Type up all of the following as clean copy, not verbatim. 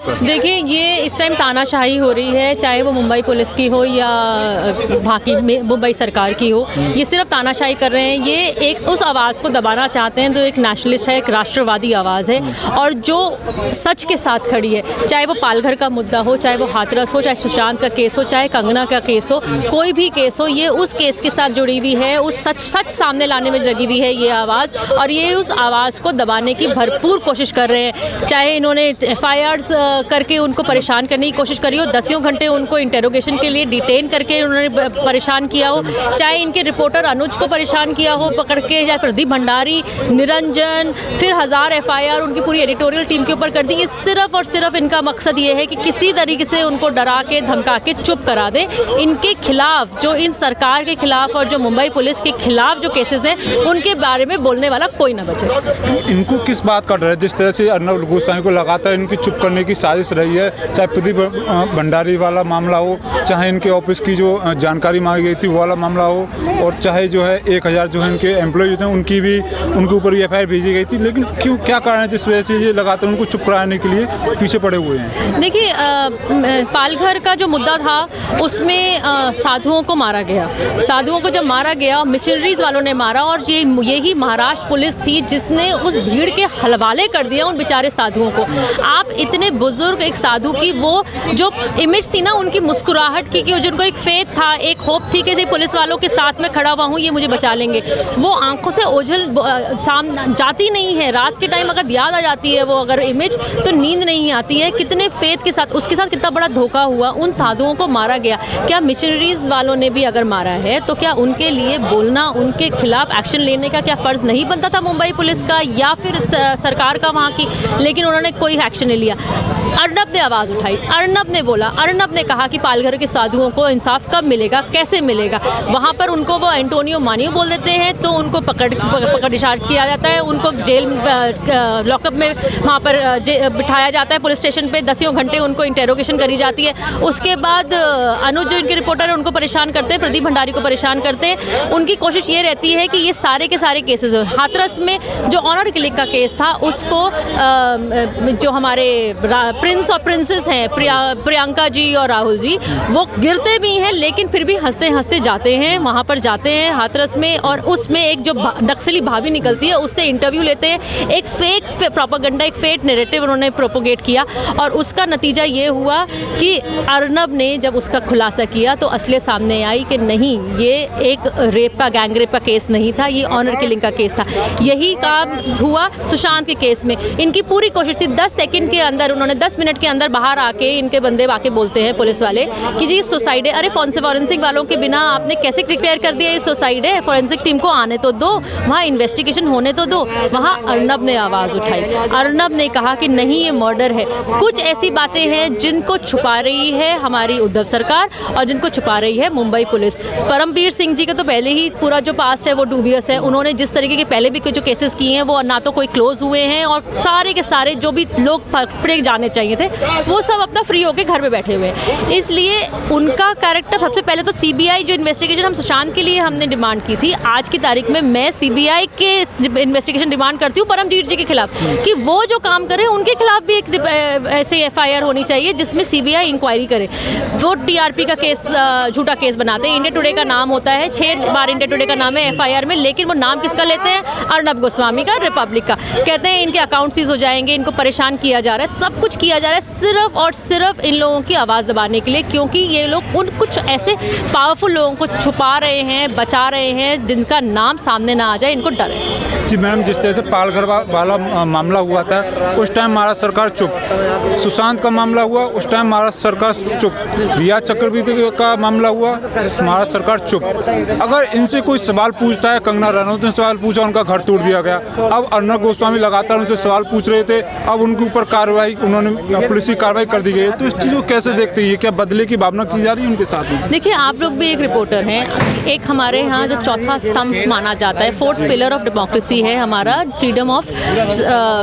देखिए, ये इस टाइम तानाशाही हो रही है, चाहे वो मुंबई पुलिस की हो या बाकी मुंबई सरकार की हो। ये सिर्फ तानाशाही कर रहे हैं। ये एक उस आवाज़ को दबाना चाहते हैं जो एक नेशनलिस्ट है, एक राष्ट्रवादी आवाज़ है और जो सच के साथ खड़ी है। चाहे वो पालघर का मुद्दा हो, चाहे वो हाथरस हो, चाहे सुशांत का केस हो, चाहे कंगना का केस हो, कोई भी केस हो, ये उस केस के साथ जुड़ी हुई है, उस सच सामने लाने में लगी हुई है ये आवाज़, और ये उस आवाज़ को दबाने की भरपूर कोशिश कर रहे हैं। चाहे इन्होंने FIRs करके उनको परेशान करने की कोशिश करी हो, 10 घंटे उनको इंटेरोगेशन के लिए डिटेन करके उन्होंने परेशान किया हो, चाहे इनके रिपोर्टर अनुज को परेशान किया हो पकड़ के, या प्रदीप भंडारी, निरंजन, फिर 1000 FIR उनकी पूरी एडिटोरियल टीम के ऊपर कर दी। ये सिर्फ और सिर्फ इनका मकसद ये है कि किसी तरीके से उनको डरा के धमका के चुप करा दे। इनके खिलाफ, जो इन सरकार के खिलाफ और जो मुंबई पुलिस के खिलाफ जो केसेस हैं, उनके बारे में बोलने वाला कोई ना बचे। इनको किस बात का डर है? जिस तरह से अर्नब गोस्वामी को लगातार इनकी चुप करने की साजिश रही है, चाहे प्रदीप भंडारी वाला मामला हो, चाहे इनके ऑफिस की जो जानकारी मांगी गई थी वो वाला मामला हो, और चाहे जो है 1000 जो है इनके एम्प्लॉय थे उनके ऊपर FIR भेजी गई थी। लेकिन क्यों, क्या कारण है जिस वजह से ये लगातार उनको चुप कराने के लिए पीछे पड़े हुए हैं? देखिए, पालघर का जो मुद्दा था उसमें साधुओं को मारा गया। साधुओं को जब मारा गया, मिशनरीज वालों ने मारा, और यही महाराष्ट्र पुलिस थी जिसने उस भीड़ के हवाले कर दिया उन बेचारे साधुओं को। आप इतने बुजुर्ग एक साधु की वो जो इमेज थी ना, उनकी मुस्कुराहट की, कि जिनको एक फेथ था, एक होप थी कि पुलिस वालों के साथ में खड़ा हुआ हूँ, ये मुझे बचा लेंगे, वो आंखों से ओझल जाती नहीं है। रात के टाइम अगर याद आ जाती है वो अगर इमेज, तो नींद नहीं आती है। कितने फेथ के साथ, उसके साथ कितना बड़ा धोखा हुआ, उन साधुओं को मारा गया। क्या मिशनरीज वालों ने भी अगर मारा है तो क्या उनके लिए बोलना, उनके खिलाफ एक्शन लेने का क्या फ़र्ज़ नहीं बनता था मुंबई पुलिस का या फिर सरकार का वहाँ की? लेकिन उन्होंने कोई एक्शन नहीं लिया। अर्नब ने आवाज़ उठाई, अर्नब ने बोला, अर्नब ने कहा कि पालघर के साधुओं को इंसाफ कब मिलेगा, कैसे मिलेगा। वहाँ पर उनको वो एंटोनियो मानियो बोल देते हैं तो उनको पकड़ डिस्चार्ज किया जाता है, उनको जेल लॉकअप में वहाँ पर बिठाया जाता है, पुलिस स्टेशन पे 10 घंटे उनको इंटेरोगेशन करी जाती है। उसके बाद अनुज जो इनके रिपोर्टर है उनको परेशान करते हैं, प्रदीप भंडारी को परेशान करते हैं। उनकी कोशिश ये रहती है कि ये सारे के सारे केसेस, हाथरस में जो ऑनर किलिंग का केस था उसको जो हमारे प्रिंस और प्रिंसेस हैं, प्रियंका जी और राहुल जी, वो गिरते भी हैं लेकिन फिर भी हंसते हंसते जाते हैं, वहाँ पर जाते हैं हाथरस में, और उसमें एक जो नक्सली भाभी निकलती है उससे इंटरव्यू लेते हैं। एक फेक प्रोपेगेंडा, एक फेक नैरेटिव उन्होंने प्रोपोगेट किया, और उसका नतीजा ये हुआ कि अर्नब ने जब उसका खुलासा किया तो असलियत सामने आई कि नहीं, ये एक रेप का, गैंग रेप का केस नहीं था, ये ऑनर किलिंग का केस था। यही काम हुआ सुशांत के केस में। इनकी पूरी कोशिश थी, 10 सेकंड के अंदर, उन्होंने 10 मिनट के अंदर बाहर आके, इनके बंदे आके बोलते हैं पुलिस वाले कि जी सुसाइड है। अरे फॉरेंसिक वालों के बिना आपने कैसे डिक्लेयर कर दिया ये सुसाइड है? फॉरेंसिक टीम को आने तो दो, वहाँ इन्वेस्टिगेशन होने तो दो। वहाँ अर्नब ने आवाज़ उठाई, अर्नब ने कहा कि नहीं, ये मर्डर है। कुछ ऐसी बातें हैं जिनको छुपा रही है हमारी उद्धव सरकार और जिनको छुपा रही है मुंबई पुलिस। परमवीर सिंह जी का तो पहले ही पूरा जो पास्ट है वो डूबियस है। उन्होंने जिस तरीके के पहले भी जो केसेस किए हैं वो ना तो कोई क्लोज हुए हैं, और सारे के सारे जो भी लोग पकड़े जाने चाहिए थे वो सब अपना फ्री होकर घर में बैठे हुए हैं। इसलिए उनका कैरेक्टर, सबसे पहले तो CBI जो इन्वेस्टिगेशन हम सुशांत के लिए हमने डिमांड की थी, आज की तारीख में मैं CBI के इन्वेस्टिगेशन डिमांड करती हूँ परमजीत जी के खिलाफ, कि वो जो काम करे उनके खिलाफ भी एक ऐसे FIR होनी चाहिए जिसमें CBI इंक्वायरी करे। वो TRP का केस, झूठा केस बनाते हैं। इंडिया टुडे का नाम होता है, 6 बार इंडिया टुडे का नाम है FIR में, लेकिन वो नाम किसका लेते हैं? अर्नब गोस्वामी का, रिपब्लिक का। कहते हैं इनके अकाउंट सीज हो जाएंगे, इनको परेशान किया जा रहा है, सब कुछ किया जा रहा है सिर्फ और सिर्फ इन लोगों की आवाज़ दबाने के लिए, क्योंकि ये लोग उन कुछ ऐसे पावरफुल लोगों को छुपा रहे हैं, बचा रहे हैं, जिनका नाम सामने ना आ जाए, इनको डर है। जी मैडम, जिस तरह से पालघर वाला मामला हुआ था उस टाइम महाराष्ट्र सरकार चुप, सुशांत का मामला हुआ उस टाइम महाराष्ट्र सरकार चुप, रिया चक्रवर्ती का मामला हुआ महाराष्ट्र सरकार चुप। अगर इनसे कोई सवाल पूछता है, कंगना रनौत ने सवाल पूछा, उनका घर तोड़ दिया गया। अब अर्नब गोस्वामी लगातार उनसे सवाल पूछ रहे थे, अब उनके ऊपर कार्रवाई, उन्होंने पुलिस की कार्रवाई कर दी गई। तो इस चीज़ को कैसे देखते हैं? क्या बदले की भावना की जा रही है उनके साथ में? देखिए, आप लोग भी एक रिपोर्टर हैं। एक हमारे यहाँ जो चौथा स्तंभ माना जाता है, 4th पिलर ऑफ डेमोक्रेसी है हमारा, फ्रीडम ऑफ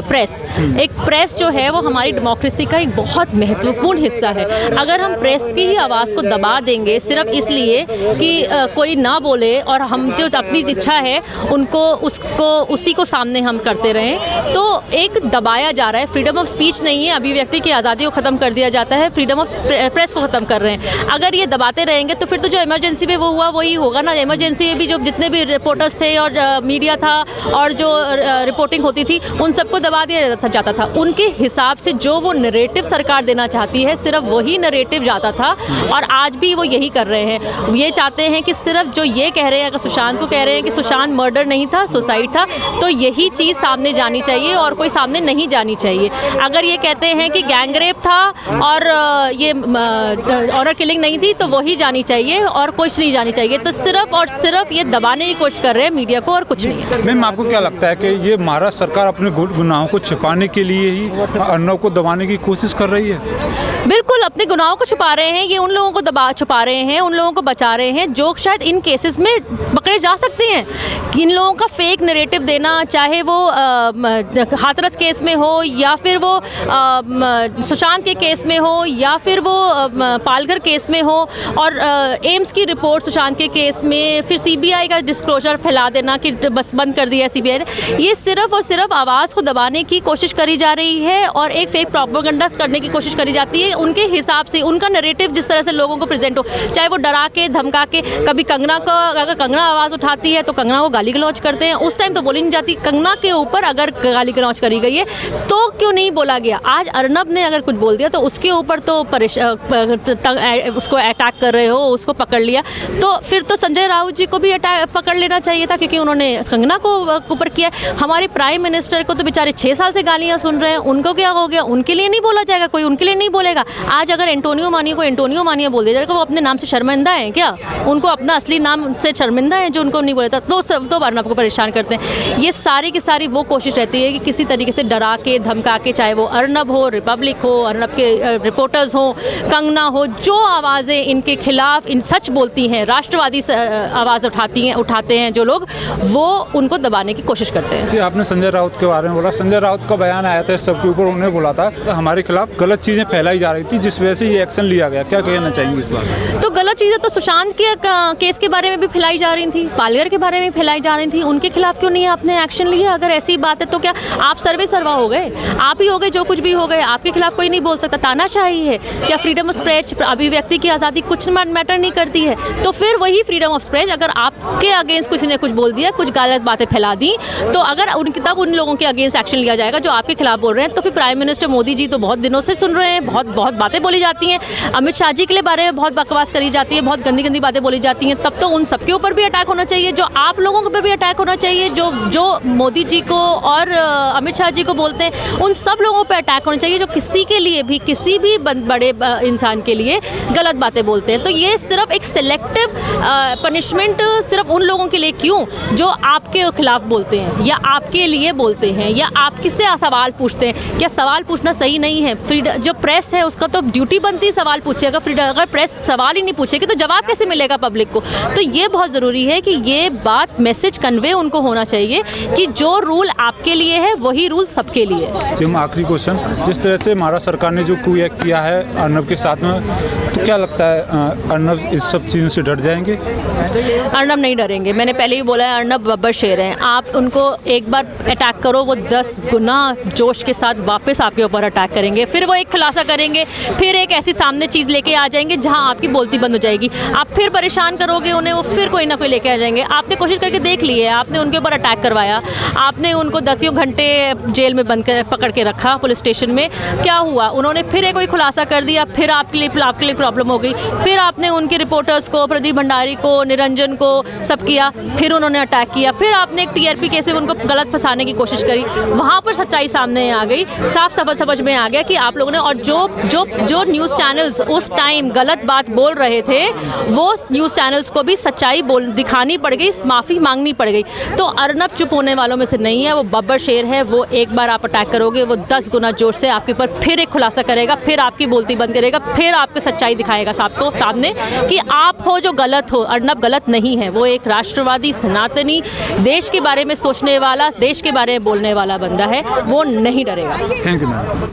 प्रेस। एक प्रेस जो है वो हमारी डेमोक्रेसी का एक बहुत महत्वपूर्ण हिस्सा है। अगर हम प्रेस की ही आवाज़ को दबा देंगे सिर्फ इसलिए कि कोई ना बोले और हम जो अपनी इच्छा है उसी को सामने हम करते रहें, तो एक दबाया जा रहा है। फ्रीडम ऑफ स्पीच नहीं है, अभी अभिव्यक्ति की आज़ादी को ख़त्म कर दिया जाता है, फ्रीडम ऑफ प्रेस को ख़त्म कर रहे हैं। अगर ये दबाते रहेंगे तो फिर तो जो इमरजेंसी में वो हुआ वही होगा ना। इमरजेंसी में भी जो जितने भी रिपोर्टर्स थे और मीडिया था और जो रिपोर्टिंग होती थी उन सबको दबा दिया जाता था। उनके हिसाब से जो वो नरेटिव सरकार देना चाहती है सिर्फ वही नरेटिव जाता था, और आज भी वो यही कर रहे हैं। ये चाहते हैं कि सिर्फ जो ये कह रहे हैं, अगर सुशांत को कह रहे हैं कि सुशांत मर्डर नहीं था, सुसाइड था, तो यही चीज़ सामने जानी चाहिए और कोई सामने नहीं जानी चाहिए। अगर ये कहते हैं कि गैंगरेप था और ये ऑनर किलिंग नहीं थी तो वही जानी चाहिए और कुछ नहीं जानी चाहिए। तो सिर्फ और सिर्फ ये दबाने की कोशिश कर रहे हैं मीडिया को और कुछ नहीं। मैम, आपको क्या लगता है कि ये महाराष्ट्र सरकार अपने गुनाहों को छिपाने के लिए ही अर्नब को दबाने की कोशिश कर रही है? बिल्कुल, अपने गुनाहों को छुपा रहे हैं। ये उन लोगों को छुपा रहे हैं, उन लोगों को बचा रहे हैं जो शायद इन केसेस में पकड़े जा सकते हैं। इन लोगों का फेक नरेटिव देना, चाहे वो हाथरस केस में हो या फिर वो सुशांत के केस में हो या फिर वो पालघर केस में हो, और एम्स की रिपोर्ट सुशांत के केस में, फिर सीबीआई का डिस्क्लोजर फैला देना कि बस बंद कर दिया सीबीआई ने। ये सिर्फ और सिर्फ आवाज़ को दबाने की कोशिश करी जा रही है और एक फेक प्रोपेगेंडा करने की कोशिश करी जाती है उनके हिसाब से। उनका नरेटिव जिस तरह से लोगों को प्रेजेंट हो, चाहे वो डरा के धमका के, कभी कंगना का, अगर कंगना आवाज़ उठाती है तो कंगना को गाली गलौज करते हैं। उस टाइम तो बोली नहीं जाती। कंगना के ऊपर अगर गाली गलौज करी गई है तो क्यों नहीं बोला गया? आज अर्नब ने अगर कुछ बोल दिया तो उसके ऊपर तो उसको अटैक कर रहे हो, उसको पकड़ लिया, तो फिर तो संजय राउत जी को भी पकड़ लेना चाहिए था क्योंकि उन्होंने कंगना को ऊपर किया। हमारे प्राइम मिनिस्टर को तो बेचारे 6 साल से गालियाँ सुन रहे हैं, उनको क्या हो गया? उनके लिए नहीं बोला जाएगा, कोई उनके लिए नहीं बोलेगा। आज अगर एंटोनियो मानियो को एंटोनियो मानियो बोल दिया जाएगा, वो अपने नाम से शर्मिंदा है क्या? उनको अपना असली नाम से शर्मिंदा है जो उनको नहीं बोला था, तो अर्नब को परेशान करते हैं। ये सारी की सारी वो कोशिश रहती है कि किसी तरीके से डरा के धमका के, चाहे वो अर्नब हो, रिपब्लिक हो, अर्नब के रिपोर्टर्स हो, कंगना हो, जो आवाज़ें इनके खिलाफ इन सच बोलती हैं, राष्ट्रवादी आवाज़ उठाते हैं जो लोग, वो उनको दबाने की कोशिश करते हैं। जी, आपने संजय राउत के बारे में बोला। संजय राउत का बयान आया था सबके ऊपर, उन्होंने बोला था हमारे खिलाफ गलत चीज़ें फैलाई जा रही थी जिस वजह से ये एक्शन लिया गया। क्या कहना चाहेंगे इस बारे में? तो गलत चीज़ें तो सुशांत के केस के बारे में भी फैलाई जा रही थी, पालघर के बारे में फैलाई जा रही थी। उनके खिलाफ क्यों नहीं आपने एक्शन लिया? अगर ऐसी बात है तो क्या आप सर्वा हो गए? आप ही हो गए जो कुछ भी हो गए, आपके खिलाफ कोई नहीं बोल सकता। तानाशाही है क्या? फ्रीडम ऑफ स्पीच, अभिव्यक्ति की आज़ादी कुछ मैटर नहीं करती है? तो फिर वही फ्रीडम ऑफ स्पीच, अगर आपके अगेंस्ट किसी ने कुछ बोल दिया, कुछ गलत बातें फैला दी, तो अगर तब उन लोगों के अगेंस्ट एक्शन लिया जाएगा जो आपके खिलाफ बोल रहे हैं। तो फिर प्राइम मिनिस्टर मोदी जी तो बहुत दिनों से सुन रहे हैं, बहुत बातें बोली जाती हैं। अमित शाह जी के बारे में बहुत बकवास करी जाती है, बहुत गंदी बातें बोली जाती हैं। तब तो उन सबके ऊपर भी अटैक होना चाहिए, जो आप लोगों पर भी अटैक होना चाहिए, जो मोदी जी को और अमित शाह जी को बोलते हैं, उन सब लोगों पर अटैक होना चाहिए जो किसी के लिए भी, किसी भी बड़े इंसान के लिए गलत बातें बोलते हैं। तो ये सिर्फ एक सिलेक्टिव पनिशमेंट सिर्फ उन लोगों के लिए क्यों जो आपके खिलाफ बोलते हैं या आपके लिए बोलते हैं या आप किससे सवाल पूछते हैं? क्या सवाल पूछना सही नहीं है? फ्रीडम, जो प्रेस है उसका तो ड्यूटी बनती है सवाल पूछे। अगर प्रेस सवाल ही नहीं पूछेगी तो जवाब कैसे मिलेगा पब्लिक को? तो ये बहुत ज़रूरी है कि ये बात, मैसेज कन्वे उनको होना चाहिए कि जो रूल आपके लिए है वही रूल सबके लिए है। जी, आखिरी क्वेश्चन, जिस तरह से महाराष्ट्र सरकार ने जो क्यू एक्ट किया है अर्नब के साथ में, तो क्या लगता है अर्नब इस सब चीज़ों से डर जाएंगे? अर्नब नहीं डरेंगे। मैंने पहले ही बोला है, अर्नब बब्बर शेर हैं। आप उनको एक बार अटैक करो, वो 10 गुना जोश के साथ वापस आपके ऊपर अटैक करेंगे। फिर वो एक खुलासा करेंगे, फिर एक ऐसी सामने चीज़ लेके आ जाएंगे जहां आपकी बोलती बंद हो जाएगी। आप फिर परेशान करोगे उन्हें, वो फिर कोई ना कोई लेके आ जाएंगे। आपने कोशिश करके देख ली है, आपने उनके ऊपर अटैक करवाया, आपने उनको 10 घंटे जेल में बंद कर पकड़ के रखा पुलिस स्टेशन में। क्या हुआ? उन्होंने फिर एक कोई खुलासा कर दिया, फिर आपके लिए प्रॉब्लम हो गई। फिर आपने उनके रिपोर्टर्स को, प्रदीप भंडारी को, निरंजन को, सब किया, फिर उन्होंने अटैक किया। फिर आपने एक टीआरपी केस में उनको गलत फंसाने की कोशिश करी, वहाँ पर सच्चाई सामने आ गई, साफ समझ में आ गया कि आप लोगों ने, और जो न्यूज़ चैनल्स उस टाइम गलत बात बोल रहे थे, वो न्यूज़ चैनल्स को भी सच्चाई दिखानी पड़ गई, माफ़ी मांगनी पड़ गई। तो अर्नब चुप होने वालों में से नहीं है, वो बब्बर शेर है। वो एक बार आप अटैक करोगे, वो 10 गुना जोर से आपके ऊपर फिर एक खुलासा करेगा, फिर आपकी बोलती बंद करेगा, फिर आपको सच्चाई दिखाएगा सबको सामने कि आप हो जो गलत हो। अर्नब गलत नहीं है, वो एक राष्ट्रवादी, सनातनी, देश के बारे में सोचने वाला, देश के बारे में बोलने वाला बंदा है, वो नहीं डरेगा। Thank you ma'am.